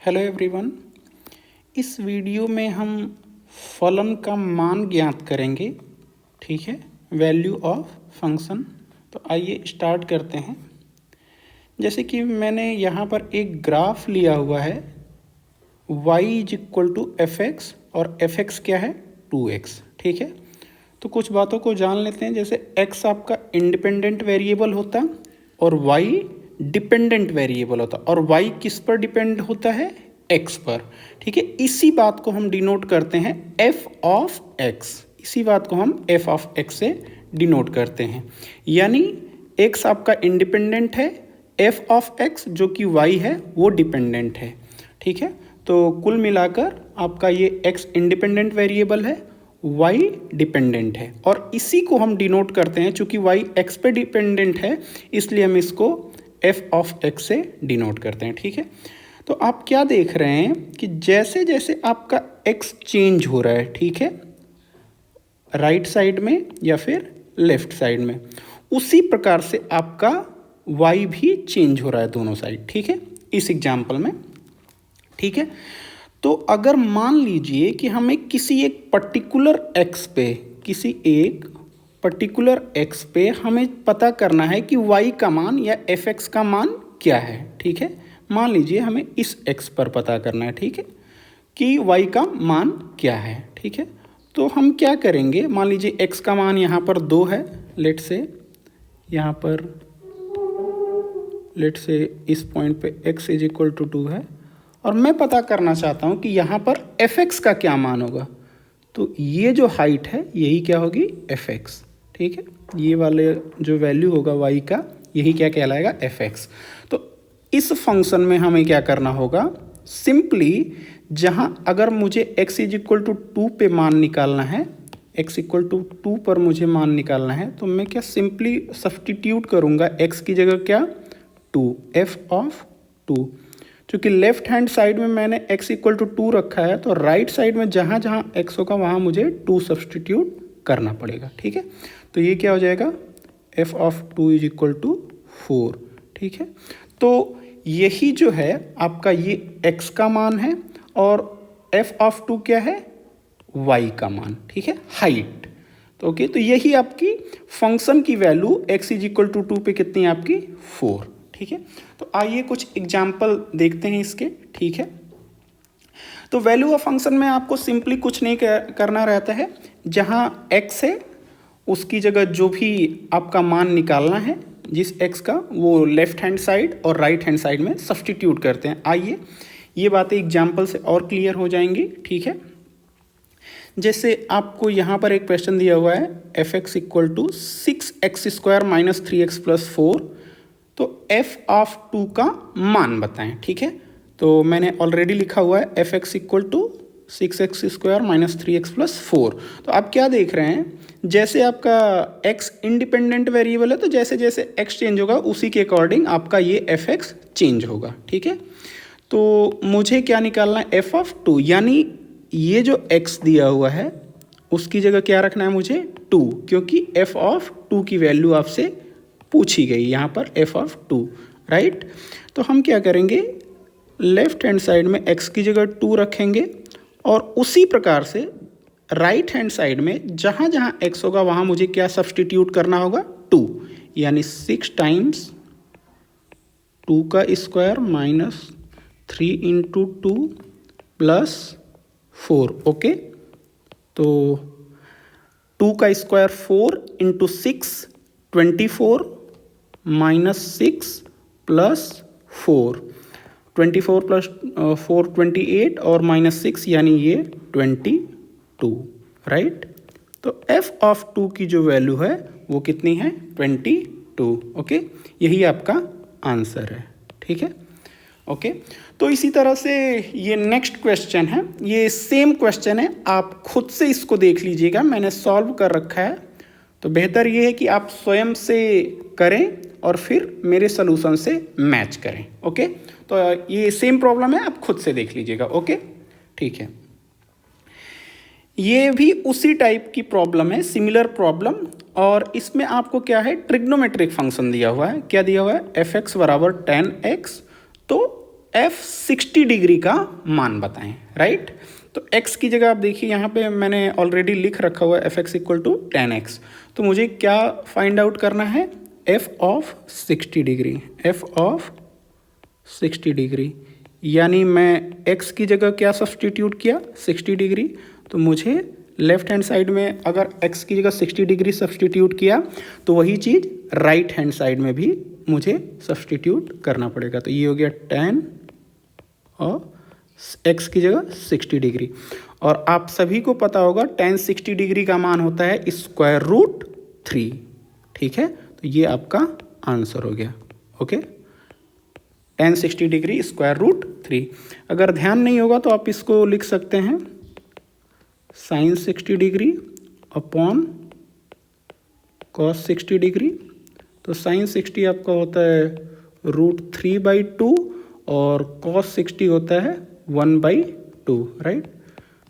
Hello everyone. इस video में हम फलन का मान ज्ञात करेंगे। ठीक है, वैल्यू ऑफ फंक्शन। तो आइए स्टार्ट करते हैं। जैसे कि मैंने यहाँ पर एक ग्राफ लिया हुआ है, y is equal to F X और एफ एक्स क्या है 2x। ठीक है, तो कुछ बातों को जान लेते हैं। जैसे x आपका इंडिपेंडेंट वेरिएबल होता और y डिपेंडेंट वेरिएबल होता, और y किस पर डिपेंड होता है, x पर। ठीक है, इसी बात को हम डिनोट करते हैं f ऑफ x। इसी बात को हम f ऑफ x से डिनोट करते हैं। यानी x आपका इंडिपेंडेंट है, f ऑफ x जो कि y है वो डिपेंडेंट है। ठीक है, तो कुल मिलाकर आपका ये x इंडिपेंडेंट वेरिएबल है, y डिपेंडेंट है, और इसी को हम डिनोट करते हैं। चूंकि y x पे डिपेंडेंट है इसलिए हम इसको f ऑफ x से डिनोट करते हैं। ठीक है, तो आप क्या देख रहे हैं कि जैसे जैसे आपका x चेंज हो रहा है, ठीक है, राइट साइड में या फिर लेफ्ट साइड में, उसी प्रकार से आपका y भी चेंज हो रहा है दोनों साइड। ठीक है, इस एग्जाम्पल में। ठीक है, तो अगर मान लीजिए कि हमें किसी एक पर्टिकुलर x पे हमें पता करना है कि y का मान या fx का मान क्या है। ठीक है, मान लीजिए हमें इस x पर पता करना है, ठीक है, कि y का मान क्या है। ठीक है, तो हम क्या करेंगे, मान लीजिए x का मान यहाँ पर 2 है, लेट से यहाँ पर इस पॉइंट पे x इज इक्वल टू 2 है, और मैं पता करना चाहता हूँ कि यहाँ पर fx का क्या मान होगा। तो ये जो हाइट है यही क्या होगी, fx। ठीक है, ये वाले जो वैल्यू होगा y का यही क्या कहलाएगा, fx। तो इस फंक्शन में हमें क्या करना होगा, सिंपली जहाँ अगर मुझे x इज इक्वल टू 2 पे मान निकालना है, x इक्वल टू 2 पर मुझे मान निकालना है, तो मैं क्या सिंपली सब्स्टिट्यूट करूँगा x की जगह क्या 2, f ऑफ 2। क्योंकि लेफ्ट हैंड साइड में मैंने x इक्वल टू 2 रखा है, तो राइट साइड में जहाँ जहाँ x होगा वहाँ मुझे 2 सब्स्टिट्यूट करना पड़ेगा। ठीक है, तो ये क्या हो जाएगा, f of 2 is equal to 4। ठीक है, तो यही जो है आपका ये x का मान है, और f ऑफ 2 क्या है, y का मान। ठीक है, हाइट। तो ओके, तो यही आपकी फंक्शन की value x is equal to 2 पे कितनी है आपकी, 4। ठीक है, तो आइए कुछ एग्जाम्पल देखते हैं इसके। ठीक है, तो वैल्यू ऑफ फंक्शन में आपको सिंपली कुछ नहीं करना रहता है। जहाँ x है उसकी जगह जो भी आपका मान निकालना है जिस x का, वो लेफ्ट हैंड साइड और राइट हैंड साइड में सब्स्टिट्यूट करते हैं। आइए ये बातें एग्जाम्पल से और क्लियर हो जाएंगी। ठीक है, जैसे आपको यहाँ पर एक क्वेश्चन दिया हुआ है, F x equal to 6x² minus 3x plus 4, तो f ऑफ 2 का मान बताएं। ठीक है, तो मैंने ऑलरेडी लिखा हुआ है F x equal to 6x² minus 3x plus 4। तो आप क्या देख रहे हैं, जैसे आपका x इंडिपेंडेंट वेरिएबल है, तो जैसे जैसे x चेंज होगा उसी के अकॉर्डिंग आपका ये एफ एक्स चेंज होगा। ठीक है, तो मुझे क्या निकालना है, f ऑफ 2, यानी ये जो x दिया हुआ है उसकी जगह क्या रखना है मुझे 2, क्योंकि f ऑफ 2 की वैल्यू आपसे पूछी गई यहाँ पर, f ऑफ 2। राइट, तो हम क्या करेंगे, लेफ्ट हैंड साइड में x की जगह 2 रखेंगे, और उसी प्रकार से राइट हैंड साइड में जहाँ जहाँ x होगा वहाँ मुझे क्या सब्स्टिट्यूट करना होगा, 2, यानी 6 टाइम्स 2 का square minus 3 into 2 plus 4। Okay, तो 2 का square 4 into 6 24 minus 6 plus 4, 24 plus 4 28, और माइनस 6 यानी ये 22। राइट, तो f ऑफ 2 की जो वैल्यू है वो कितनी है, 22। ओके, यही आपका आंसर है। ठीक है, ओके, तो इसी तरह से ये नेक्स्ट क्वेश्चन है, ये सेम क्वेश्चन है, आप खुद से इसको देख लीजिएगा, मैंने सॉल्व कर रखा है। तो बेहतर ये है कि आप स्वयं से करें और फिर मेरे सलूशन से मैच करें। ओके, तो ये सेम प्रॉब्लम है, आप खुद से देख लीजिएगा। ओके, ठीक है, ये भी उसी टाइप की प्रॉब्लम है, सिमिलर प्रॉब्लम, और इसमें आपको क्या है, ट्रिग्नोमेट्रिक फंक्शन दिया हुआ है। क्या दिया हुआ है, एफ एक्स बराबर 10x, तो एफ 60 डिग्री का मान बताएं, राइट। तो एक्स की जगह आप देखिए यहाँ पे मैंने ऑलरेडी लिख रखा हुआ है F x equal to 10x। तो मुझे क्या फाइंड आउट करना है, F of 60 degree, F of 60 degree, यानी मैं x की जगह क्या सब्सटीट्यूट किया 60 डिग्री, तो मुझे लेफ्ट हैंड साइड में अगर x की जगह 60 डिग्री सब्सटीट्यूट किया तो वही चीज़ राइट हैंड साइड में भी मुझे सब्सटीट्यूट करना पड़ेगा। तो ये हो गया 10 और x की जगह 60 डिग्री। और आप सभी को पता होगा tan 60 डिग्री का मान होता है √3, ठीक है। तो ये आपका आंसर हो गया, ओके। tan 60 degree √3। अगर ध्यान नहीं होगा तो आप इसको लिख सकते हैं sin 60 degree upon cos 60 degree. तो sin 60 आपका होता है √3/2 और cos 60 होता है 1/2, राइट।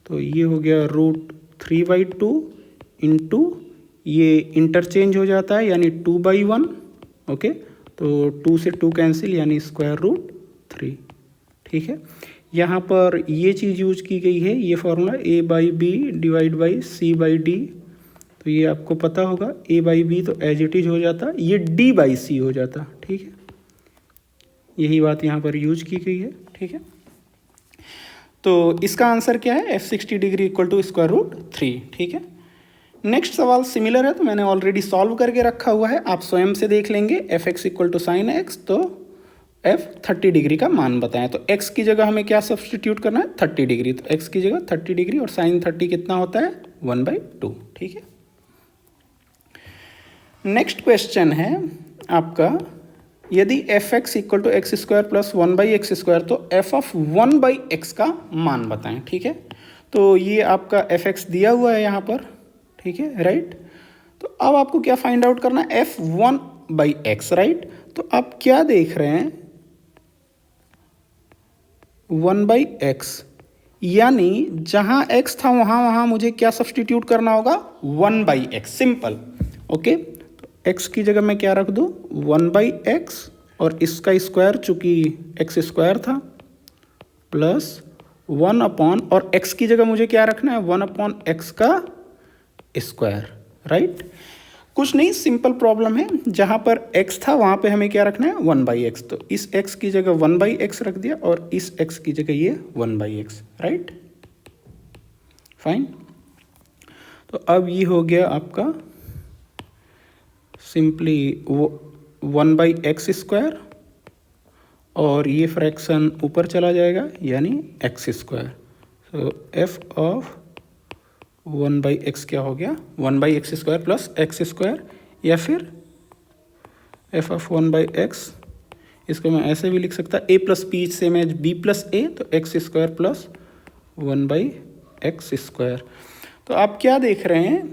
तो ये हो गया √3/2 इंटू ये इंटरचेंज हो जाता है यानी 2/1, ओके। तो 2 से 2 कैंसिल यानी √3, ठीक है। यहाँ पर ये चीज़ यूज की गई है, ये formula a/b divide by c/d। तो ये आपको पता होगा a/b तो एज इट इज हो जाता, ये d/c हो जाता, ठीक है। यही बात यहाँ पर यूज की गई है, ठीक है। तो इसका आंसर क्या है, f 60 डिग्री इक्वल टू √3, ठीक है। नेक्स्ट सवाल सिमिलर है, तो मैंने ऑलरेडी सॉल्व करके रखा हुआ है, आप स्वयं से देख लेंगे। F x equal to sine X, तो f 30 डिग्री का मान बताएं। तो x की जगह हमें क्या सब्सटीट्यूट करना है 30 डिग्री, तो x की जगह 30 डिग्री और साइन 30 कितना होता है 1/2, ठीक है। नेक्स्ट क्वेश्चन है आपका, यदि F x equal to X square plus 1/x², तो f ऑफ 1/x का मान बताएं, ठीक है। तो ये आपका एफ एक्स दिया हुआ है यहाँ पर, ठीक है, राइट। तो अब आपको क्या फाइंड आउट करना है, f1/x, राइट। तो आप क्या देख रहे हैं 1/x, यानी जहां x था वहां मुझे क्या सब्सटीट्यूट करना होगा 1/x, सिंपल, ओके। तो x की जगह मैं क्या रख दूं 1/x और इसका स्क्वायर चूंकि x² था प्लस 1/, और x की जगह मुझे क्या रखना है 1/x का स्क्वायर, राइट। कुछ नहीं, सिंपल प्रॉब्लम है, जहां पर x था वहां पे हमें क्या रखना है 1/x। तो इस x की जगह 1/x रख दिया और इस x की जगह ये 1/x, राइट, फाइन। तो अब ये हो गया आपका सिंपली 1/x² और ये फ्रैक्शन ऊपर चला जाएगा यानी x²। तो f ऑफ 1/x क्या हो गया 1/x² प्लस x², या फिर f ऑफ 1/x, इसको मैं ऐसे भी लिख सकता a plus b same as b plus a, तो x² प्लस 1/x²। तो आप क्या देख रहे हैं,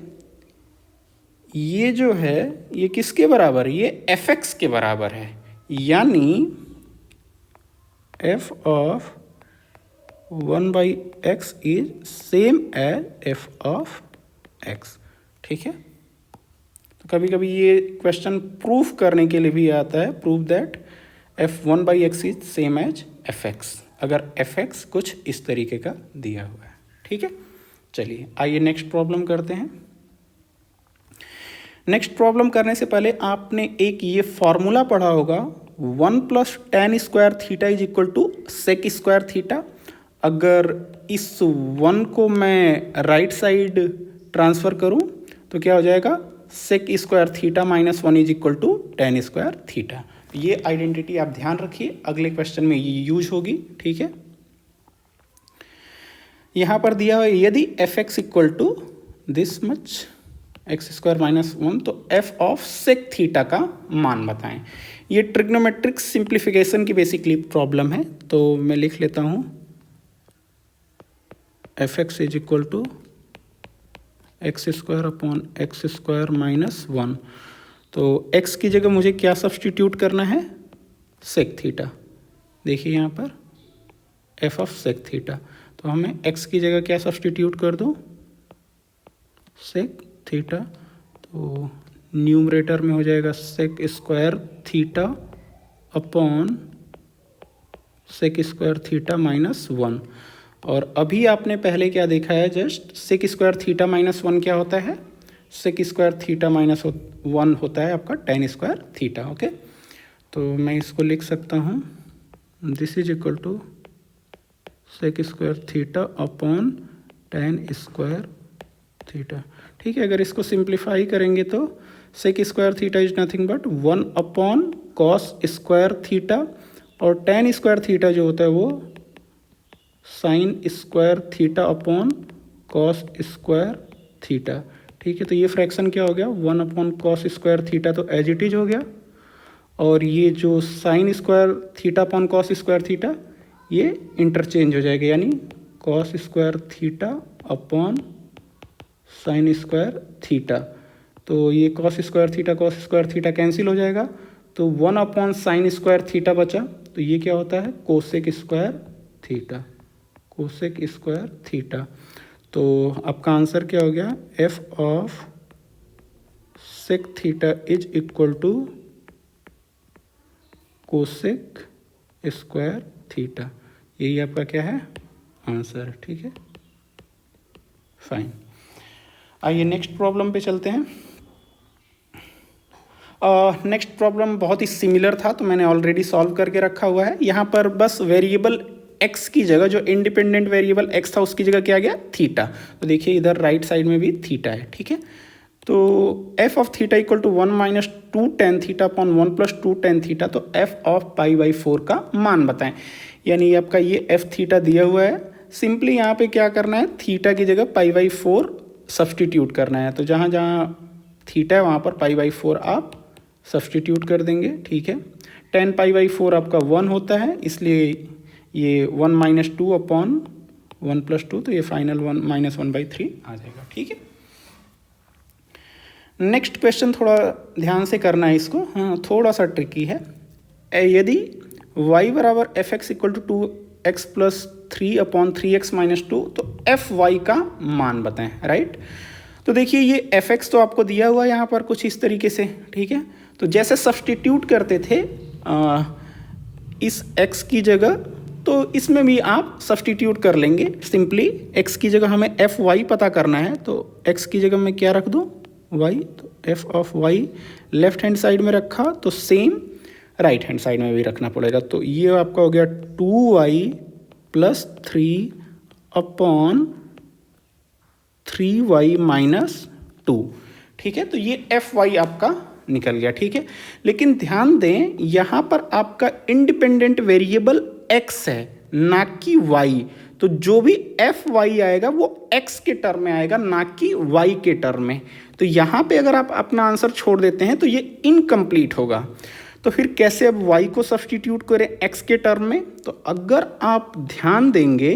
ये जो है ये किसके बराबर है, ये fx के बराबर है, यानी f of 1/x is same as f of x, ठीक है। तो कभी कभी ये क्वेश्चन प्रूफ करने के लिए भी आता है, prove that f 1/x is same as fx, अगर fx कुछ इस तरीके का दिया हुआ है, ठीक है। चलिए आइए नेक्स्ट प्रॉब्लम करते हैं। नेक्स्ट प्रॉब्लम करने से पहले आपने एक ये फॉर्मूला पढ़ा होगा 1 + tan² theta is equal to sec² theta. अगर इस 1 को मैं राइट साइड ट्रांसफ़र करूं तो क्या हो जाएगा sec² theta minus 1 is equal to tan² theta. ये आइडेंटिटी आप ध्यान रखिए, अगले क्वेश्चन में ये यूज होगी, ठीक है। यहाँ पर दिया हुआ यदि F x equal to this much x² minus 1, तो f ऑफ sec थीटा का मान बताएं। ये ट्रिग्नोमेट्रिक सिंप्लीफिकेशन की बेसिकली प्रॉब्लम है, तो मैं लिख लेता हूँ f x is equal to x² upon x² minus 1। तो x की जगह मुझे क्या सब्सटीट्यूट करना है sec थीटा। देखिए यहाँ पर f ऑफ sec थीटा, तो हमें x की जगह क्या सब्सटीट्यूट कर दूँ sec थीटा। तो न्यूमरेटर में हो जाएगा sec² theta upon sec square theta minus 1। और अभी आपने पहले क्या देखा है, just sec square theta minus 1 क्या होता है, सेक स्क्वायर थीटा माइनस 1 होता है आपका टेन स्क्वायर थीटा। ओके, तो मैं इसको लिख सकता हूँ, this is equal to sec square theta upon tan square theta. ठीक है, अगर इसको सिंप्लीफाई करेंगे तो sec square theta is nothing but 1 upon cos square theta, और टेन स्क्वायर थीटा जो होता है वो sine square theta upon cos square theta. ठीक है, तो ये फ्रैक्शन क्या हो गया, 1 अपॉन कॉस स्क्वायर थीटा तो एज इट इज हो गया, और ये जो sign square theta upon cos square theta ये इंटरचेंज हो जाएगा, यानी cos square theta upon sine square theta. तो ये कॉस स्क्वायर थीटा कैंसिल हो जाएगा, तो 1 अपॉन साइन स्क्वायर थीटा बचा, तो ये क्या होता है, cosec square theta, cosec square theta. तो आपका आंसर क्या हो गया, f of sec theta is equal to cosec square theta. यही आपका क्या है, आंसर। ठीक है, फाइन। आइए नेक्स्ट प्रॉब्लम पे चलते हैं। नेक्स्ट प्रॉब्लम बहुत ही सिमिलर था, तो मैंने ऑलरेडी सॉल्व करके रखा हुआ है। यहाँ पर बस वेरिएबल x की जगह, जो इंडिपेंडेंट वेरिएबल x था उसकी जगह क्या आ गया, थीटा। तो देखिए इधर राइट साइड में भी थीटा है। ठीक है, तो f of theta equal to 1 minus 2 tan theta upon 1 plus 2 tan theta, तो f ऑफ पाई बाई 4 का मान बताएं। यानी आपका ये f थीटा दिया हुआ है, सिंपली यहाँ पे क्या करना है, थीटा की जगह पाई बाई 4 सब्सटीट्यूट करना है। तो जहाँ जहाँ थीटा है वहाँ पर पाई बाई 4 आप सब्सटीट्यूट कर देंगे। ठीक है, 10 पाई बाई 4 आपका 1 होता है, इसलिए ये 1 माइनस 2 अपॉन 1 प्लस 2, तो ये फाइनल 1 माइनस 1 बाई 3 आ जाएगा। ठीक है, नेक्स्ट क्वेश्चन थोड़ा ध्यान से करना है इसको, हाँ थोड़ा सा ट्रिकी है। यदि y बराबर f x equal to 2x plus 3 upon 3x minus 2, तो एफ वाई का मान बताएं। राइट, तो देखिए ये एफ एक्स तो आपको दिया हुआ है यहाँ पर कुछ इस तरीके से। ठीक है, तो जैसे सब्सटीट्यूट करते थे इस x की जगह, तो इसमें भी आप सब्सटीट्यूट कर लेंगे। सिंपली x की जगह हमें एफ वाई पता करना है, तो x की जगह मैं क्या रख दूँ, y, तो f of y left hand side में रखा, तो सेम राइट हैंड साइड में भी रखना पड़ेगा। तो ये आपका हो गया 2y plus 3 upon 3y minus 2। ठीक है, तो ये एफ वाई आपका निकल गया। ठीक है, लेकिन ध्यान दें यहाँ पर आपका इंडिपेंडेंट वेरिएबल x है, ना कि y। तो जो भी एफ वाई आएगा वो x के टर्म में आएगा, ना कि y के टर्म में। तो यहाँ पे अगर आप अपना आंसर छोड़ देते हैं तो ये इनकम्प्लीट होगा। तो फिर कैसे अब y को सब्सटीट्यूट करें x के टर्म में, तो अगर आप ध्यान देंगे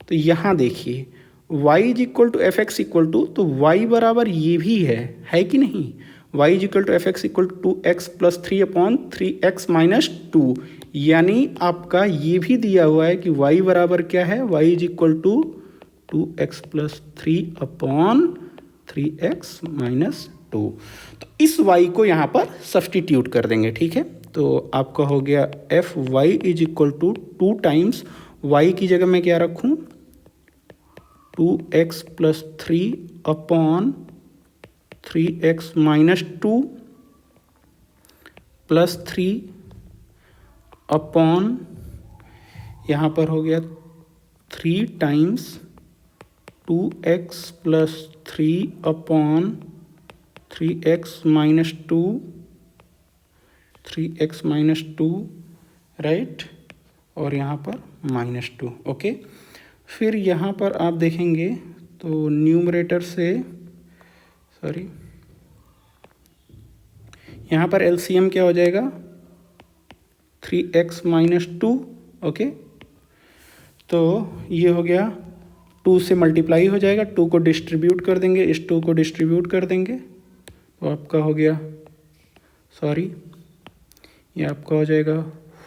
तो यहाँ देखिए y is equal to F x equal to, तो y बराबर ये भी है कि नहीं, y is equal to F x equal to 2x plus 3 upon 3x minus 2। यानी आपका ये भी दिया हुआ है कि y बराबर क्या है, y is equal to 2x plus 3 upon 3x minus 2। तो इस y को यहाँ पर सब्सटीट्यूट कर देंगे। ठीक है, तो आपका हो गया f y is equal to 2 times y की जगह मैं क्या रखूँ, 2x plus 3 upon 3x minus 2 plus 3 upon यहाँ पर हो गया 3 times 2x plus 3 upon 3x minus 2, 3x minus 2, right, और यहाँ पर माइनस 2। ओके, फिर यहाँ पर आप देखेंगे तो न्यूमरेटर से, सॉरी, यहाँ पर एलसीएम क्या हो जाएगा, 3x माइनस 2। ओके, तो ये हो गया 2 से मल्टीप्लाई हो जाएगा, 2 को डिस्ट्रीब्यूट कर देंगे, इस 2 को डिस्ट्रीब्यूट कर देंगे, तो आपका हो गया, सॉरी, ये आपका हो जाएगा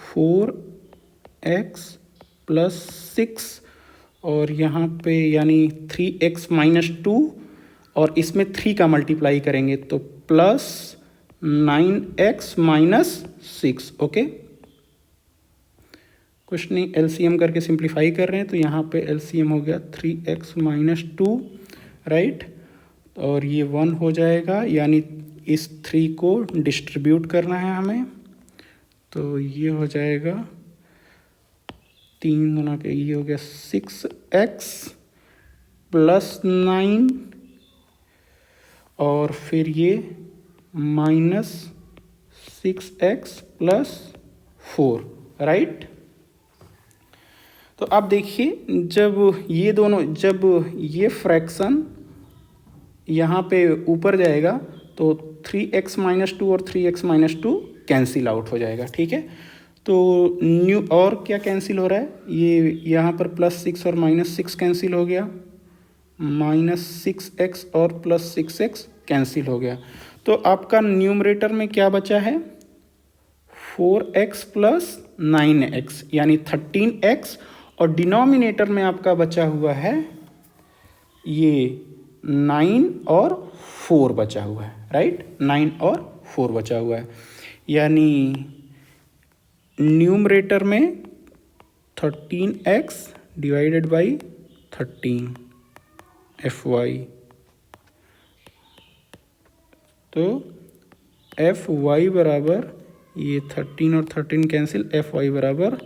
4x प्लस 6, और यहाँ पे यानी 3x माइनस 2, और इसमें 3 का मल्टीप्लाई करेंगे तो प्लस 9x माइनस 6। ओके, कुछ नहीं, एलसीएम करके सिंप्लीफाई कर रहे हैं, तो यहाँ पे एलसीएम हो गया 3x माइनस 2, राइट, और ये 1 हो जाएगा, यानी इस 3 को डिस्ट्रीब्यूट करना है हमें, तो ये हो जाएगा 3 गुना के, ये हो गया 6x प्लस 9 और फिर ये माइनस 6x प्लस 4, राइट। तो अब देखिए, जब ये फ्रैक्शन यहाँ पे ऊपर जाएगा तो 3x माइनस 2 और 3x माइनस 2 कैंसिल आउट हो जाएगा, ठीक है। तो न्यू और क्या कैंसिल हो रहा है, ये यहाँ पर प्लस 6 और माइनस 6 कैंसिल हो गया, माइनस 6x और प्लस 6x कैंसिल हो गया। तो आपका न्यूमरेटर में क्या बचा है, 4x प्लस 9x यानी 13x, और डिनोमिनेटर में आपका बचा हुआ है ये 9 और 4 बचा हुआ है, राइट, 9 और 4 बचा हुआ है, यानी न्यूमरेटर में 13x डिवाइडेड बाई 13 fy, तो fy बराबर ये 13 और 13 कैंसिल, fy बराबर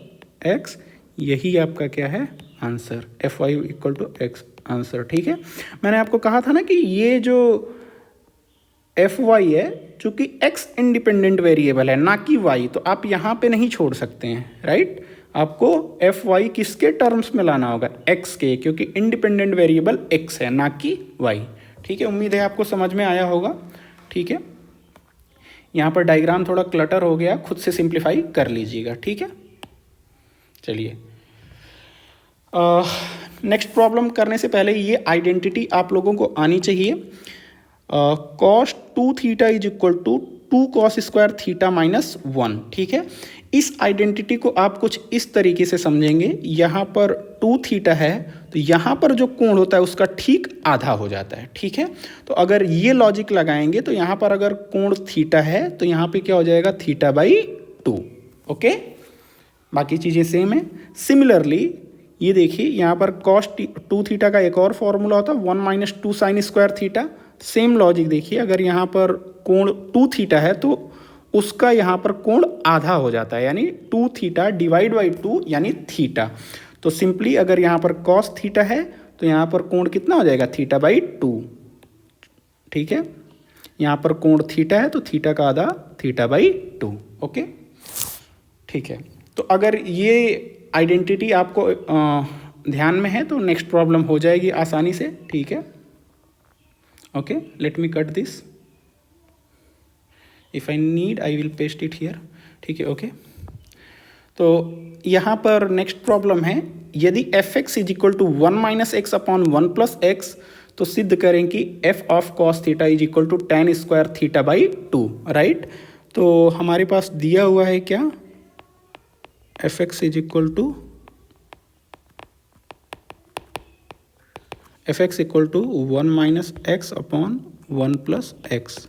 x, यही आपका क्या है answer, fy equal to x answer, ठीक है। मैंने आपको कहा था ना कि ये जो fy है चूंकि x इंडिपेंडेंट वेरिएबल है ना कि y, तो आप यहाँ पे नहीं छोड़ सकते हैं, राइट। आपको fy किसके टर्म्स में लाना होगा, x के, क्योंकि इंडिपेंडेंट वेरिएबल x है ना कि y, ठीक है। उम्मीद है आपको समझ में आया होगा, ठीक है। यहाँ पर डायग्राम थोड़ा क्लटर हो गया, खुद से सिंप्लीफाई कर लीजिएगा, ठीक है। चलिए नेक्स्ट प्रॉब्लम करने से पहले ये आइडेंटिटी आप लोगों को आनी चाहिए। Cos 2 theta is equal to 2 cos square theta minus 1, ठीक है। इस आइडेंटिटी को आप कुछ इस तरीके से समझेंगे, यहाँ पर 2 थीटा है तो यहाँ पर जो कोण होता है उसका ठीक आधा हो जाता है, ठीक है। तो अगर ये लॉजिक लगाएंगे तो यहाँ पर अगर कोण थीटा है तो यहाँ पे क्या हो जाएगा, थीटा बाई 2, ओके। बाकी चीज़ें सेम है। सिमिलरली ये देखिए, यहाँ पर कॉस 2 थीटा का एक और फॉर्मूला होता है 1 minus 2 sine square theta. Same logic देखिए, अगर यहाँ पर कोण 2 थीटा है तो उसका यहाँ पर कोण आधा हो जाता है, यानी 2 थीटा डिवाइड बाई 2 यानी थीटा। तो सिंपली अगर यहाँ पर कॉस थीटा है तो यहाँ पर कोण कितना हो जाएगा, थीटा बाई 2, ठीक है। यहाँ पर कोण थीटा है तो थीटा का आधा थीटा बाई 2, ओके, ठीक है। तो अगर ये आइडेंटिटी आपको ध्यान में है तो नेक्स्ट प्रॉब्लम हो जाएगी आसानी से, ठीक है। Okay, let me cut this, if I need I will paste it here, ठीक है, ओके। तो यहाँ पर नेक्स्ट प्रॉब्लम है, यदि fx is equal to 1 minus x upon 1 plus x, तो सिद्ध करें कि f of cos theta is equal to tan square theta by 2, right. तो हमारे पास दिया हुआ है क्या, fx is equal to fx equal to 1 minus x upon 1 plus x,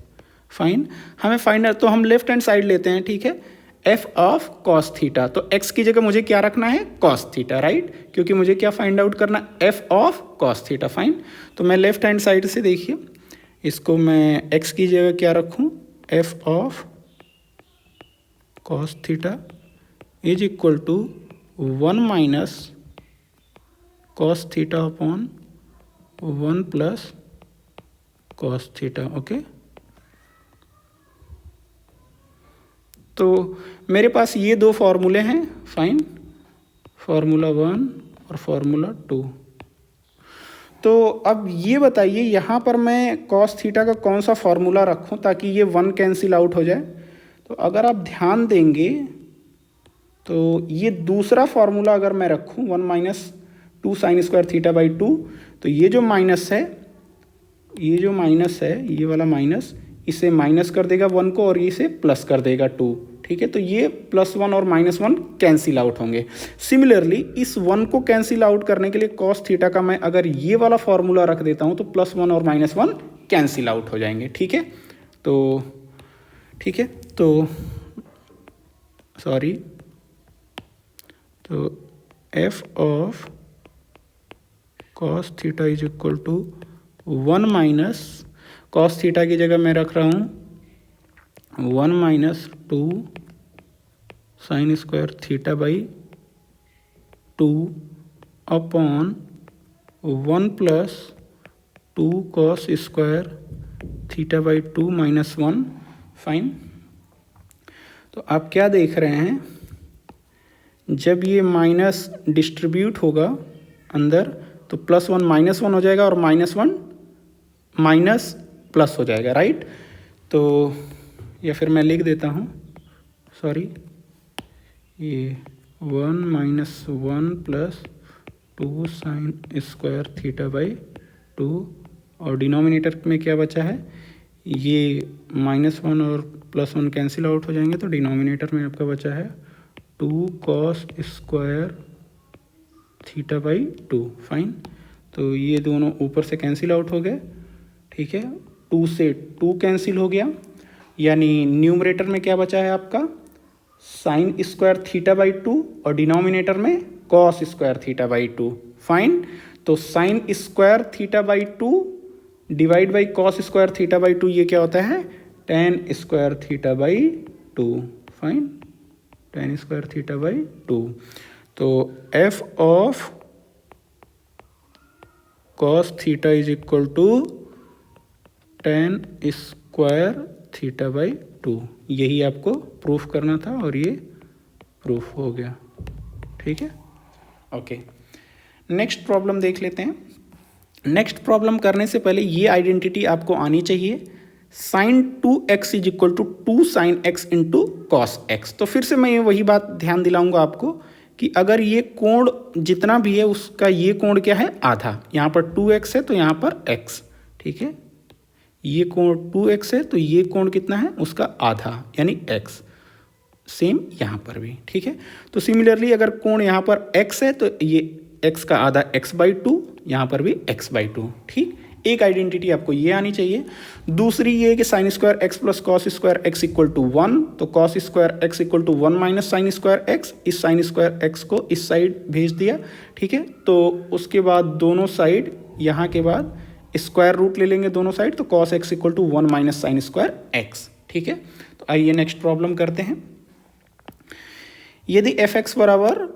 fine. हमें फाइंड, तो हम लेफ्ट हैंड साइड लेते हैं, ठीक है, f ऑफ कॉस थीटा, तो x की जगह मुझे क्या रखना है, कॉस थीटा, राइट, क्योंकि मुझे क्या फाइंड आउट करना, f of cos theta, fine. तो मैं लेफ्ट हैंड साइड से देखिए, इसको मैं x की जगह क्या रखूं, f of cos theta is equal to 1 minus cos theta upon 1 plus cos theta, okay. तो मेरे पास ये दो फॉर्मूले हैं, फाइन, फार्मूला 1 और फार्मूला 2। तो अब ये बताइए यहाँ पर मैं कॉस थीटा का कौन सा फार्मूला रखूँ ताकि ये 1 कैंसिल आउट हो जाए। तो अगर आप ध्यान देंगे तो ये दूसरा फार्मूला अगर मैं रखूँ 1 minus 2 sine square theta by 2, तो ये जो माइनस है, ये वाला माइनस, इसे माइनस कर देगा 1 को और इसे प्लस कर देगा 2, ठीक है। तो ये +1 और -1 कैंसिल आउट होंगे। सिमिलरली इस 1 को कैंसिल आउट करने के लिए कॉस थीटा का मैं अगर ये वाला फॉर्मूला रख देता हूँ तो +1 और -1 कैंसिल आउट हो जाएंगे, ठीक है। तो सॉरी, तो f of cos theta is equal to 1 minus cos theta की जगह मैं रख रहा हूँ 1 minus 2 sine square theta by 2 upon 1 plus 2 cos square theta by 2 minus 1। Fine. तो आप क्या देख रहे हैं, जब ये माइनस डिस्ट्रीब्यूट होगा अंदर तो +1 -1 हो जाएगा और -1 माइनस प्लस हो जाएगा, राइट। तो या फिर मैं लिख देता हूँ, सॉरी, ये 1 minus 1 plus 2 sine square theta by 2 और डिनोमिनेटर में क्या बचा है, ये -1 और +1 कैंसिल आउट हो जाएंगे, तो डिनोमिनेटर में आपका बचा है 2 cos square theta by 2। Fine. तो ये दोनों ऊपर से कैंसिल आउट हो गए, ठीक है। 2 से 2 कैंसिल हो गया, यानी न्यूमरेटर में क्या बचा है आपका साइन स्क्वायर थीटा बाई 2 और डिनोमिनेटर में cos square theta by 2। Fine. तो sine square theta by 2 divide by cos square theta by 2 ये क्या होता है tan square theta by 2। Fine. tan square theta by 2। तो f of cos theta is equal to tan square theta by 2। यही आपको proof करना था और ये प्रूफ हो गया, ठीक है। ओके, नेक्स्ट प्रॉब्लम देख लेते हैं। नेक्स्ट प्रॉब्लम करने से पहले ये आइडेंटिटी आपको आनी चाहिए, sine 2x is equal to 2 sine x into cos x। तो फिर से मैं ये वही बात ध्यान दिलाऊंगा आपको कि अगर ये कोण जितना भी है उसका ये कोण क्या है, आधा। यहाँ पर 2x है तो यहाँ पर x, ठीक है। ये कोण 2x है तो ये कोण कितना है, उसका आधा यानी x। सेम यहाँ पर भी, ठीक है। तो सिमिलरली अगर कोण यहाँ पर x है तो ये x का आधा x/2, यहाँ पर भी x/2, ठीक। एक आइडेंटिटी आपको ये आनी चाहिए। दूसरी ये कि sine square x plus cos square x equal to 1, तो cos square x equal to 1 minus sine square x। इस साइन स्क्वायर x को इस साइड भेज दिया, ठीक है। तो उसके बाद दोनों साइड यहाँ के बाद स्क्वायर रूट ले लेंगे दोनों साइड, तो cos x equal to 1 minus sine square x, ठीक है। तो आइए नेक्स्ट प्रॉब्लम करते हैं। यदि fx बराबर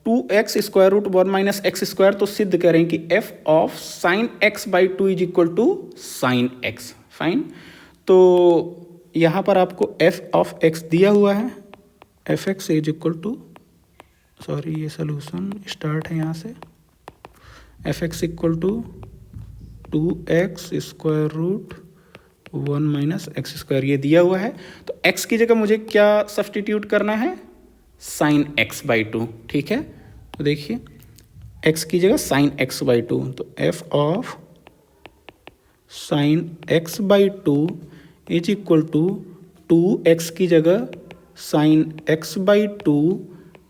2x square root 1 minus x square, तो सिद्ध करें कि f of sine x by 2 is equal to sine x। Fine. तो यहाँ पर आपको f ऑफ x दिया हुआ है, fx is equal to, sorry ये सोल्यूशन स्टार्ट है यहाँ से, fx equal to 2x square root 1 minus x square, ये दिया हुआ है। तो x की जगह मुझे क्या सब्सटीट्यूट करना है, साइन x/2, ठीक है। तो देखिए x की जगह साइन x/2, तो f of sine x/2 is equal to 2x की जगह साइन x/2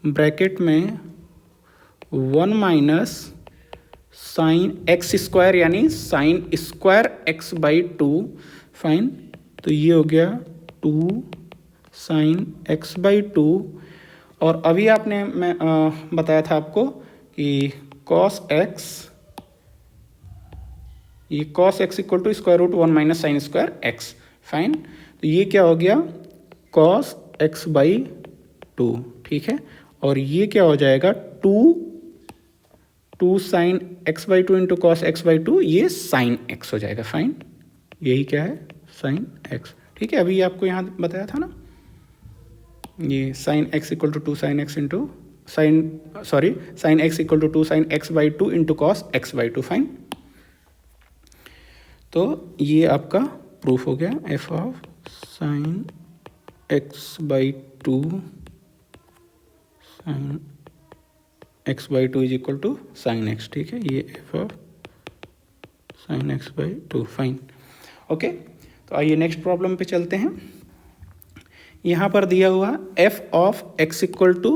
ब्रैकेट में 1 माइनस साइन x स्क्वायर यानी साइन स्क्वायर x/2। फाइन। तो ये हो गया 2 साइन x/2। और अभी आपने मैं बताया था आपको कि कॉस x, ये cos x equal to square root 1 minus sine square x। Fine. तो ये क्या हो गया, कॉस x/2, ठीक है। और ये क्या हो जाएगा 2 sine x/2 into cos x/2, ये साइन x हो जाएगा। फाइन। यही क्या है, साइन x, ठीक है। अभी आपको यहाँ बताया था ना, ये sine x equal to 2 sine x into sine x equal to 2 sine x/2 into cos x/2। Fine. तो ये आपका प्रूफ हो गया, f of sine x/2 sine x/2 is equal to sine x, ठीक है। ये f of sine x/2। Fine. Okay, तो आइए नेक्स्ट प्रॉब्लम पे चलते हैं। यहाँ पर दिया हुआ f of x equal to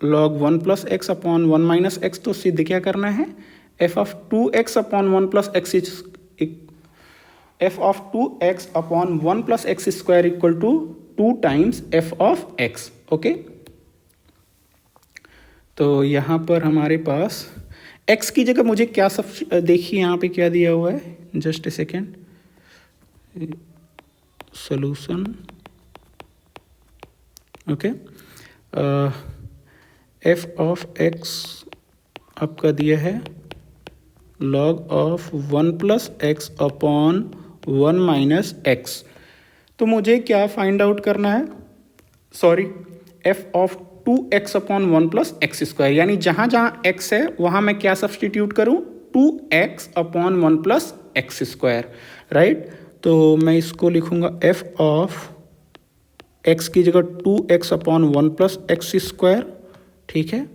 log 1 plus x upon 1 minus x, तो सिद्ध क्या करना है, f of 2x upon 1 plus x is f of 2x upon 1 plus x square equal to 2 times f of x। Okay, तो यहाँ पर हमारे पास x की जगह मुझे क्या सब देखिए यहाँ पे क्या दिया हुआ है, just a second, solution, okay. f of x आपका दिया है log of 1 plus x upon 1 minus x. तो मुझे क्या फाइंड आउट करना है, sorry, f of 2x upon 1 plus x square, यानी जहाँ जहाँ x है वहाँ मैं क्या सब्सटीट्यूट करूँ, 2x upon 1 plus x square, right. तो मैं इसको लिखूँगा f ऑफ x की जगह 2x upon 1 plus x square, ठीक है।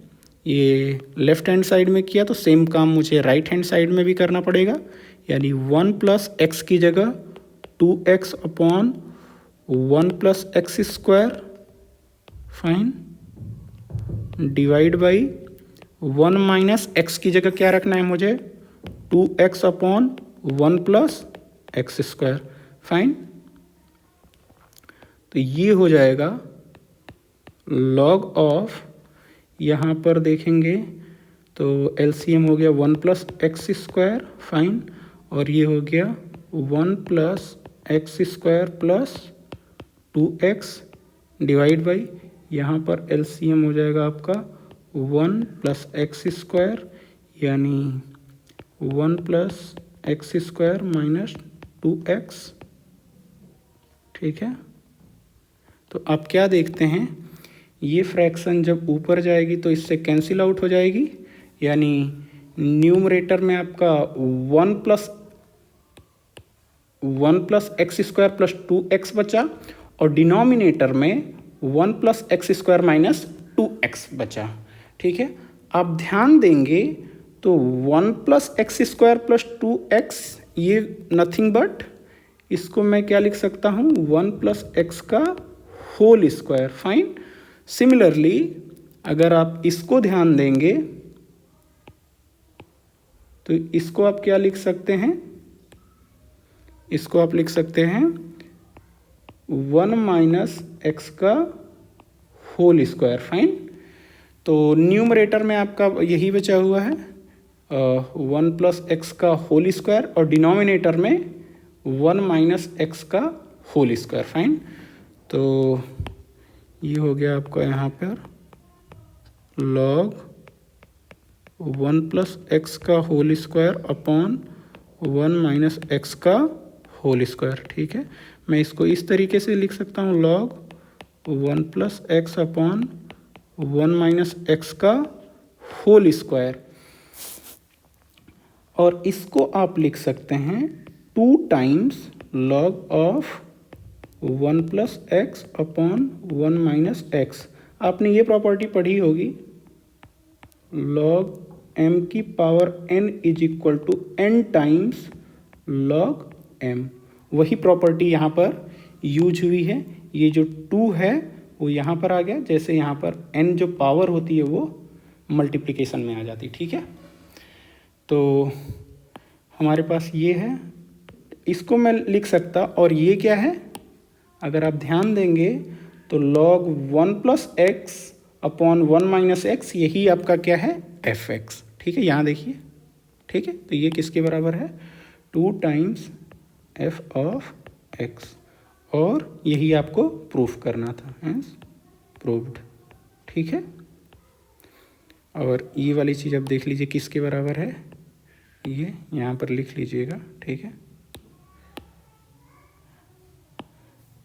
ये लेफ्ट हैंड साइड में किया तो सेम काम मुझे राइट हैंड साइड में भी करना पड़ेगा, यानी 1 प्लस एक्स की जगह 2x upon 1 plus x square, fine, divide by 1 minus x की जगह क्या रखना है मुझे, 2x upon 1 plus x square, fine. तो ये हो जाएगा लॉग ऑफ, यहाँ पर देखेंगे तो एलसीएम हो गया 1 प्लस एक्स स्क्वायर, फाइन, और ये हो गया 1 plus x square plus 2x divide by, यहाँ पर एलसीएम हो जाएगा आपका 1 प्लस एक्स स्क्वायर, यानी 1 plus x square minus 2x, ठीक है। तो आप क्या देखते हैं, ये फ्रैक्शन जब ऊपर जाएगी तो इससे कैंसिल आउट हो जाएगी, यानी न्यूमरेटर में आपका 1 plus x square plus 2x बचा, और डिनोमिनेटर में 1 plus x square minus 2x बचा, ठीक है। आप ध्यान देंगे तो 1 plus x square plus 2x ये नथिंग बट, इसको मैं क्या लिख सकता हूँ, 1 प्लस एक्स का होल स्क्वायर, फाइन। सिमिलरली अगर आप इसको ध्यान देंगे तो इसको आप क्या लिख सकते हैं, इसको आप लिख सकते हैं 1 माइनस एक्स का होल स्क्वायर, फाइन। तो न्यूमरेटर में आपका यही बचा हुआ है 1 प्लस एक्स का होल स्क्वायर, और डिनोमिनेटर में 1 माइनस एक्स का होल स्क्वायर, फाइन। तो ये हो गया आपका यहाँ पर लॉग 1 प्लस एक्स का whole square upon 1 minus x का होल स्क्वायर, ठीक है। मैं इसको इस तरीके से लिख सकता हूँ, log 1 plus x upon 1 minus x का होल स्क्वायर, और इसको आप लिख सकते हैं 2 times log of 1 plus x upon 1 minus x. आपने ये प्रॉपर्टी पढ़ी होगी, लॉग m की power n is equal to n times log m। वही प्रॉपर्टी यहाँ पर यूज हुई है, ये जो 2 है वो यहाँ पर आ गया, जैसे यहाँ पर n जो पावर होती है वो मल्टीप्लिकेशन में आ जाती, ठीक है। तो हमारे पास ये है, इसको मैं लिख सकता, और ये क्या है, अगर आप ध्यान देंगे तो log 1 plus x upon 1 minus x, यही आपका क्या है, fx, ठीक है। यहाँ देखिए, ठीक है। तो ये किसके बराबर है, 2 टाइम्स f ऑफ x, और यही आपको प्रूफ करना था, हैंस प्रूव्ड, ठीक है। और ये वाली चीज़ आप देख लीजिए किसके बराबर है, ये यहाँ पर लिख लीजिएगा, ठीक है।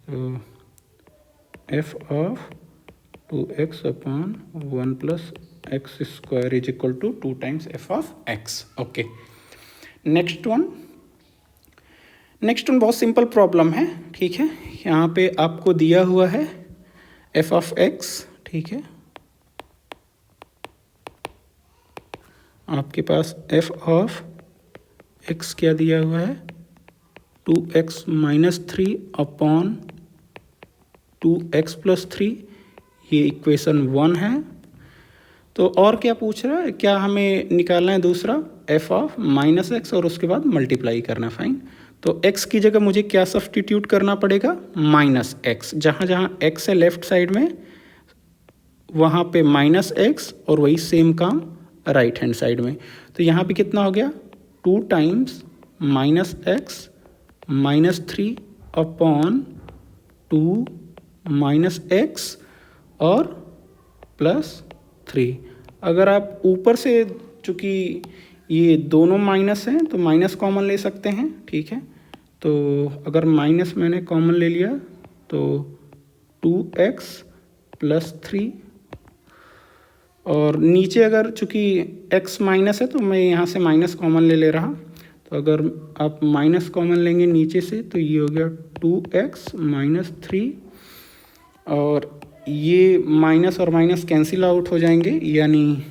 तो f of 2x upon 1 plus x square is equal to 2 times f of x, okay. Next one बहुत सिंपल प्रॉब्लम है, ठीक है। यहाँ पे आपको दिया हुआ है f ऑफ x, ठीक है। आपके पास f ऑफ x क्या दिया हुआ है, 2x minus 3 upon 2x plus 3, ये इक्वेशन 1 है। तो और क्या पूछ रहा है, क्या हमें निकालना है दूसरा f ऑफ माइनस एक्स, और उसके बाद मल्टीप्लाई करना, फाइन। तो x की जगह मुझे क्या सब्सटीट्यूट करना पड़ेगा, माइनस एक्स, जहाँ जहाँ x है लेफ्ट साइड में वहाँ पे माइनस एक्स और वही सेम काम राइट हैंड साइड में। तो यहाँ पे कितना हो गया 2 times minus x minus 3 upon 2 minus x और प्लस 3। अगर आप ऊपर से, चूँकि ये दोनों माइनस हैं तो माइनस कॉमन ले सकते हैं, ठीक है। तो अगर माइनस मैंने कॉमन ले लिया तो 2x प्लस 3, और नीचे अगर चूँकि x माइनस है तो मैं यहाँ से माइनस कॉमन ले रहा। तो अगर आप माइनस कॉमन लेंगे नीचे से तो ये हो गया 2x माइनस 3, और ये माइनस और माइनस कैंसिल आउट हो जाएंगे, यानी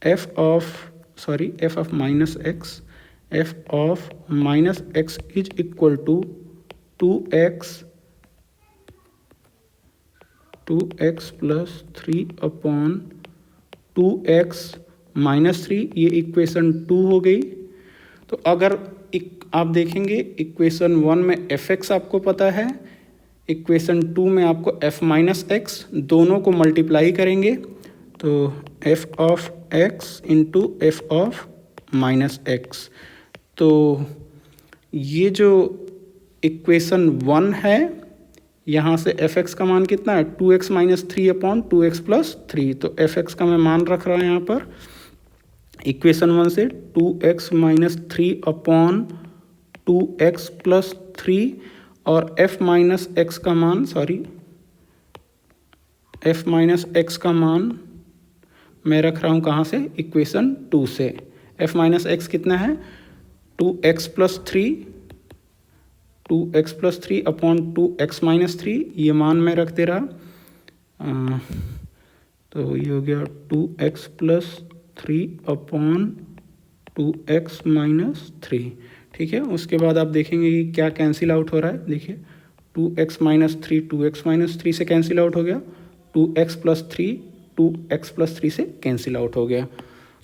f of minus x is equal to 2x plus 3 upon 2x minus 3, ये इक्वेशन 2 हो गई। तो अगर आप देखेंगे इक्वेशन 1 में fx आपको पता है, इक्वेशन 2 में आपको f माइनस एक्स, दोनों को मल्टीप्लाई करेंगे तो f of x into f of minus x. तो ये जो इक्वेशन 1 है, यहाँ से fx का मान कितना है 2x minus 3 upon 2x plus 3। तो fx का मैं मान रख रहा हूँ यहाँ पर इक्वेशन 1 से 2x minus 3 upon 2x plus 3, और f माइनस एक्स का मान f माइनस एक्स का मान मैं रख रहा हूँ कहाँ से, इक्वेशन 2 से। f माइनस एक्स कितना है 2x plus 3 upon 2x minus 3, ये मान मैं रख दे रहा। तो ये हो गया 2x plus 3 upon 2x minus 3, ठीक है। उसके बाद आप देखेंगे कि क्या कैंसिल आउट हो रहा है। देखिए 2x माइनस 3 2x माइनस 3 से कैंसिल आउट हो गया, 2x प्लस 3 2x प्लस 3 से कैंसिल आउट हो गया।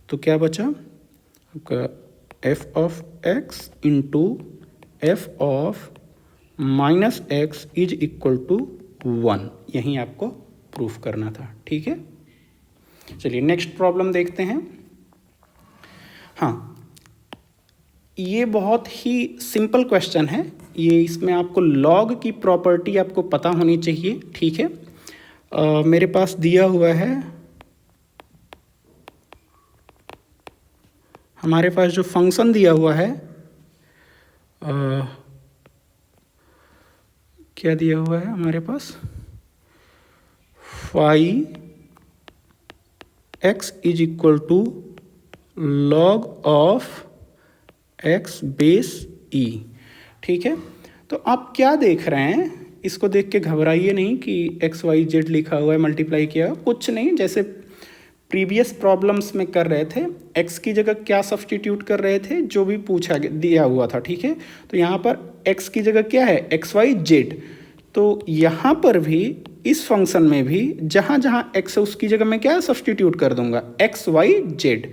तो क्या बचा आपका f of x into f of minus x is equal to 1, यही आपको प्रूफ करना था, ठीक है। चलिए नेक्स्ट प्रॉब्लम देखते हैं। हाँ, ये बहुत ही सिंपल क्वेश्चन है। ये इसमें आपको लॉग की प्रॉपर्टी आपको पता होनी चाहिए, ठीक है। मेरे पास दिया हुआ है, हमारे पास जो फंक्शन दिया हुआ है, क्या दिया हुआ है हमारे पास, phi x is equal to log of x base e, ठीक है। तो आप क्या देख रहे हैं, इसको देख के घबराइए नहीं कि x y z लिखा हुआ है मल्टीप्लाई किया, कुछ नहीं। जैसे प्रीवियस प्रॉब्लम्स में कर रहे थे, x की जगह क्या सब्सटीट्यूट कर रहे थे, जो भी पूछा दिया हुआ था, ठीक है। तो यहाँ पर x की जगह क्या है x y z, तो यहाँ पर भी इस फंक्शन में भी जहाँ जहाँ x है उसकी जगह मैं क्या सब्सटीट्यूट कर दूंगा x y z।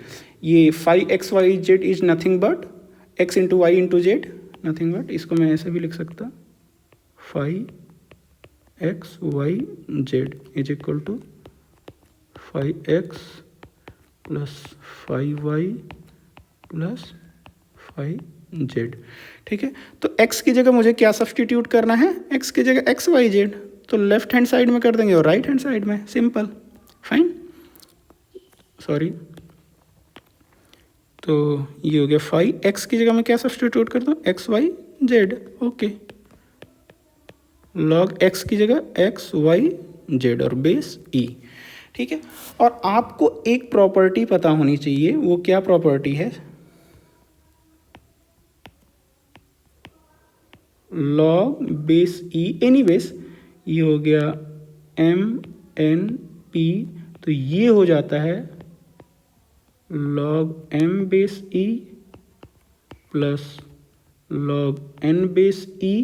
ये phi x y z is nothing but x into y into z, nothing but, इसको मैं ऐसे भी लिख सकता, phi x y z is equal to phi x plus phi y plus phi z, ठीक है। तो x की जगह मुझे क्या सब्सटीट्यूट करना है, x की जगह एक्स वाई जेड, तो लेफ्ट हैंड साइड में कर देंगे और राइट हैंड साइड में, सिंपल, फाइन, सॉरी। तो ये हो गया फाई x की जगह मैं क्या सब्सटीट्यूट करता हूँ x y z, okay. Log x की जगह एक्स वाई जेड और बेस e, ठीक है। और आपको एक प्रॉपर्टी पता होनी चाहिए, वो क्या प्रॉपर्टी है, log base e, any base, ये हो गया m n p, तो ये हो जाता है log m base e plus log n base e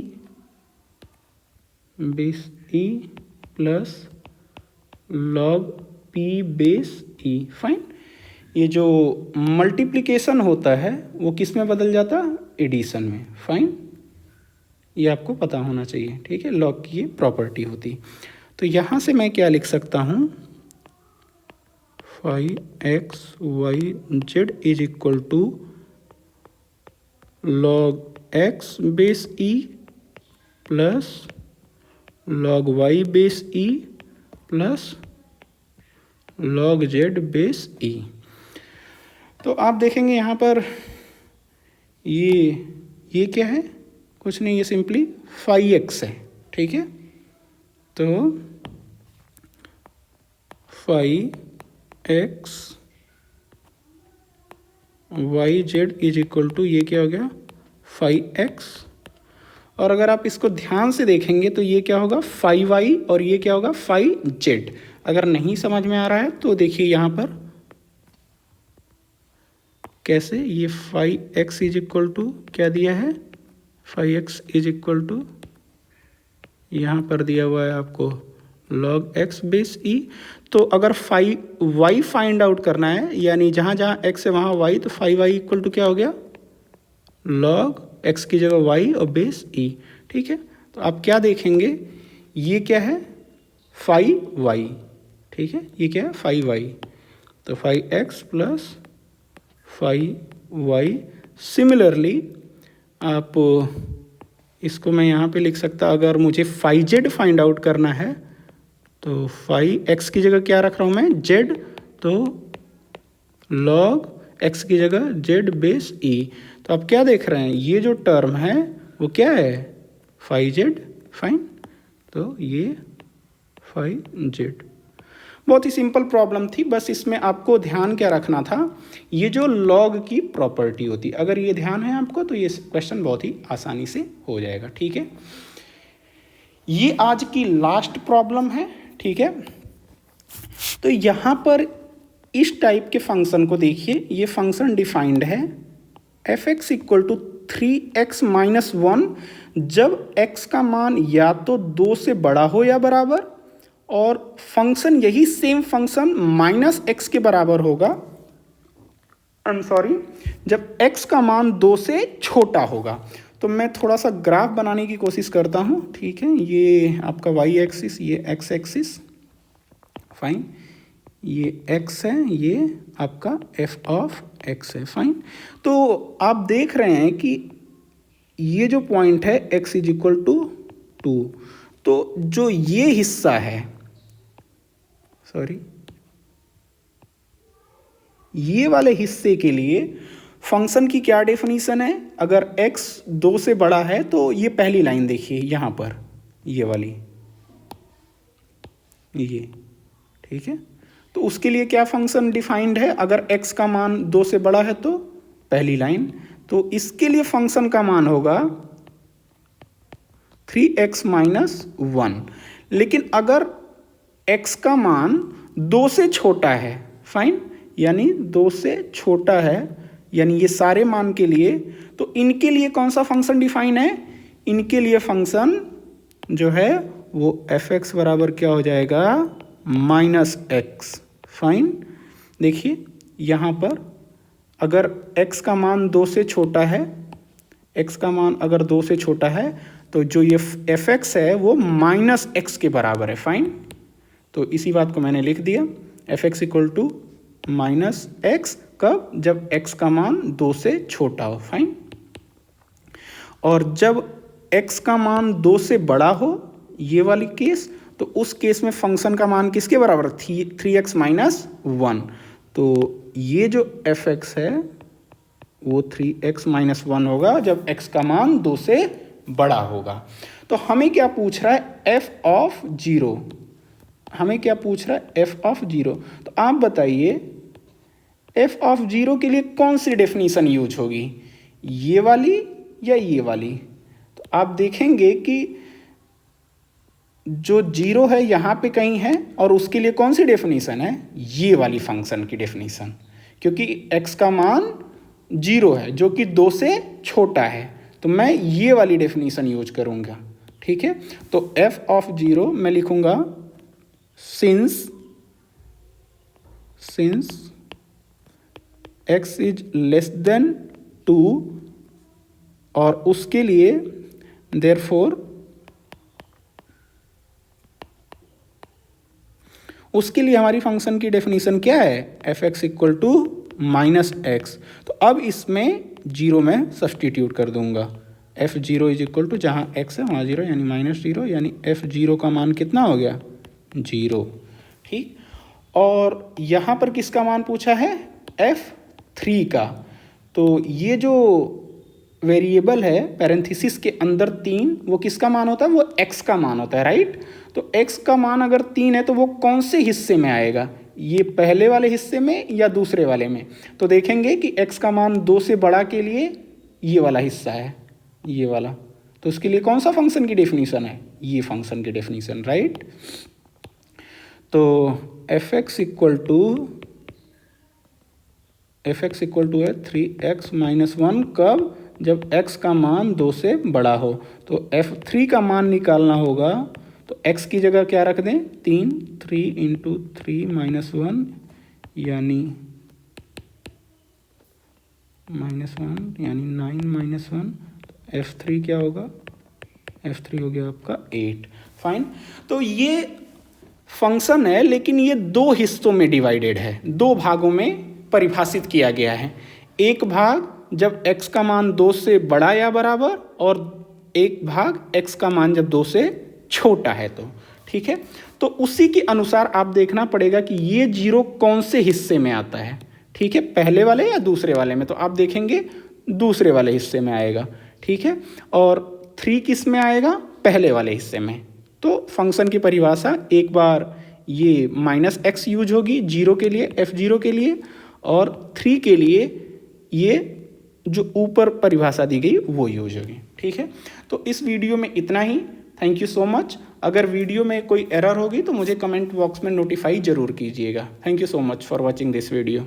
plus log p base e, fine. ये जो मल्टीप्लिकेशन होता है वो किस में बदल जाता, एडिशन में, फाइन। ये आपको पता होना चाहिए, ठीक है, लॉग की ये प्रॉपर्टी होती। तो यहाँ से मैं क्या लिख सकता हूँ, five x y z is equal to log x base e plus log y base e plus log z base e. तो आप देखेंगे यहाँ पर ये क्या है, कुछ नहीं, ये सिंपली फाइव एक्स है, ठीक है। तो five x y z is equal to ये क्या हो गया, फाइव एक्स। और अगर आप इसको ध्यान से देखेंगे तो ये क्या होगा, फाइव वाई, और ये क्या होगा, फाइव जेड। अगर नहीं समझ में आ रहा है तो देखिए यहाँ पर कैसे, ये five x is equal to क्या दिया है, five x is equal to यहाँ पर दिया हुआ है आपको लॉग एक्स बेस ई। तो अगर फाइव वाई फाइंड आउट करना है, यानी जहाँ जहाँ एक्स है वहाँ वाई, तो फाइव वाई इक्वल टू क्या हो गया, लॉग एक्स की जगह वाई और बेस ई, ठीक है। तो आप क्या देखेंगे, ये क्या है, फाइव वाई, ठीक है, ये क्या है, फाइव वाई। तो five x plus five y. Similarly आप इसको मैं यहाँ पे लिख सकता, अगर मुझे फाइव जेड फाइंड आउट करना है तो फाइव एक्स की जगह क्या रख रहा हूँ मैं, जेड, तो लॉग एक्स की जगह जेड बेस ई। तो आप क्या देख रहे हैं, ये जो टर्म है वो क्या है, फाइव जेड, फाइन, तो ये फाइव जेड। बहुत ही सिंपल प्रॉब्लम थी, बस इसमें आपको ध्यान क्या रखना था, ये जो लॉग की प्रॉपर्टी होती, अगर ये ध्यान है आपको तो ये क्वेश्चन बहुत ही आसानी से हो जाएगा, ठीक है। ये आज की लास्ट प्रॉब्लम है, ठीक है। तो यहाँ पर इस टाइप के फंक्शन को देखिए, ये फंक्शन डिफाइंड है F x equal to 3x minus 1 जब x का मान या तो 2 से बड़ा हो या बराबर, और फंक्शन यही सेम फंक्शन माइनस एक्स के बराबर होगा, आई एम सॉरी, जब x का मान 2 से छोटा होगा। तो मैं थोड़ा सा ग्राफ बनाने की कोशिश करता हूँ, ठीक है। ये आपका y एक्सिस, ये x एक्सिस, फाइन, ये x है, ये आपका f ऑफ x है, फाइन। तो आप देख रहे हैं कि ये जो पॉइंट है x इज इक्वल टू 2, तो जो ये हिस्सा है, सॉरी, ये वाले हिस्से के लिए फंक्शन की क्या डेफिनीशन है, अगर x 2 से बड़ा है तो ये पहली लाइन देखिए यहाँ पर, ये वाली, ये, ठीक है। तो उसके लिए क्या फंक्शन डिफाइंड है, अगर x का मान 2 से बड़ा है तो पहली लाइन, तो इसके लिए फंक्शन का मान होगा 3x माइनस 1। लेकिन अगर x का मान 2 से छोटा है, फाइन, यानी 2 से छोटा है, यानी ये सारे मान के लिए, तो इनके लिए कौन सा फंक्शन डिफाइन है, इनके लिए फंक्शन जो है वो एफ एक्स बराबर क्या हो जाएगा, माइनस एक्स, फाइन। देखिए यहाँ पर अगर x का मान 2 से छोटा है, x का मान अगर 2 से छोटा है तो जो ये एफ एक्स है वो माइनस एक्स के बराबर है, फाइन। तो इसी बात को मैंने लिख दिया, f x equal to minus x, कब, जब x का मान 2 से छोटा हो, फाइन। और जब x का मान 2 से बड़ा हो, ये वाली केस, तो उस केस में फंक्शन का मान किसके बराबर, 3x माइनस 1। तो ये जो एफ एक्स है वो 3x माइनस 1 होगा जब x का मान 2 से बड़ा होगा। तो हमें क्या पूछ रहा है, f ऑफ 0, हमें क्या पूछ रहा है, f ऑफ 0। तो आप बताइए f ऑफ 0 के लिए कौन सी डेफिनीशन यूज होगी, ये वाली या ये वाली। तो आप देखेंगे कि जो 0 है यहाँ पे कहीं है, और उसके लिए कौन सी डेफिनीशन है, ये वाली फंक्शन की डेफिनीशन, क्योंकि x का मान 0 है जो कि 2 से छोटा है, तो मैं ये वाली डेफिनीशन यूज करूँगा, ठीक है। तो f ऑफ 0 मैं लिखूँगा since x is less than 2, और उसके लिए देयरफॉर उसके लिए हमारी फंक्शन की डेफिनेशन क्या है, F x equal to minus x. तो अब इसमें जीरो में सब्सटीट्यूट कर दूंगा, f zero is equal to जहाँ एक्स है वहाँ जीरो यानी माइनस जीरो, यानी एफ जीरो का मान कितना हो गया, जीरो। ठीक, और यहाँ पर किसका मान पूछा है, एफ थ्री का। तो ये जो वेरिएबल है पैरेंथेसिस के अंदर 3, वो किसका मान होता है, वो x का मान होता है, राइट। तो x का मान अगर 3 है तो वो कौन से हिस्से में आएगा, ये पहले वाले हिस्से में या दूसरे वाले में। तो देखेंगे कि x का मान 2 से बड़ा के लिए ये वाला हिस्सा है, ये वाला। तो उसके लिए कौन सा फंक्शन की डेफिनेशन है, ये फंक्शन की डेफिनेशन, राइट। तो एफ एक्स इक्वल टू है 3x माइनस 1, कब, जब x का मान 2 से बड़ा हो। तो f3 का मान निकालना होगा, तो x की जगह क्या रख दें, 3, 3 इंटू 3 माइनस 1 यानी -1 यानी 9 माइनस 1। तो f3 क्या होगा, f3 हो गया आपका 8। फाइन। तो ये फंक्शन है, लेकिन ये 2 हिस्सों में डिवाइडेड है, 2 भागों में परिभाषित किया गया है। एक भाग जब x का मान 2 से बड़ा या बराबर, और एक भाग x का मान जब 2 से छोटा है। तो ठीक है, तो उसी के अनुसार आप देखना पड़ेगा कि ये जीरो कौन से हिस्से में आता है। ठीक है, पहले वाले या दूसरे वाले में। तो आप देखेंगे दूसरे वाले हिस्से में आएगा। ठीक है, और 3 किस में आएगा, पहले वाले हिस्से में। तो फंक्शन की परिभाषा एक बार ये माइनस एक्स यूज होगी जीरो के लिए, एफ जीरो के लिए, और 3 के लिए ये जो ऊपर परिभाषा दी गई वो यूज होगी। ठीक है, तो इस वीडियो में इतना ही। Thank you so much. अगर वीडियो में कोई एरर होगी तो मुझे कमेंट बॉक्स में नोटिफाई जरूर कीजिएगा। Thank you so much for watching this video.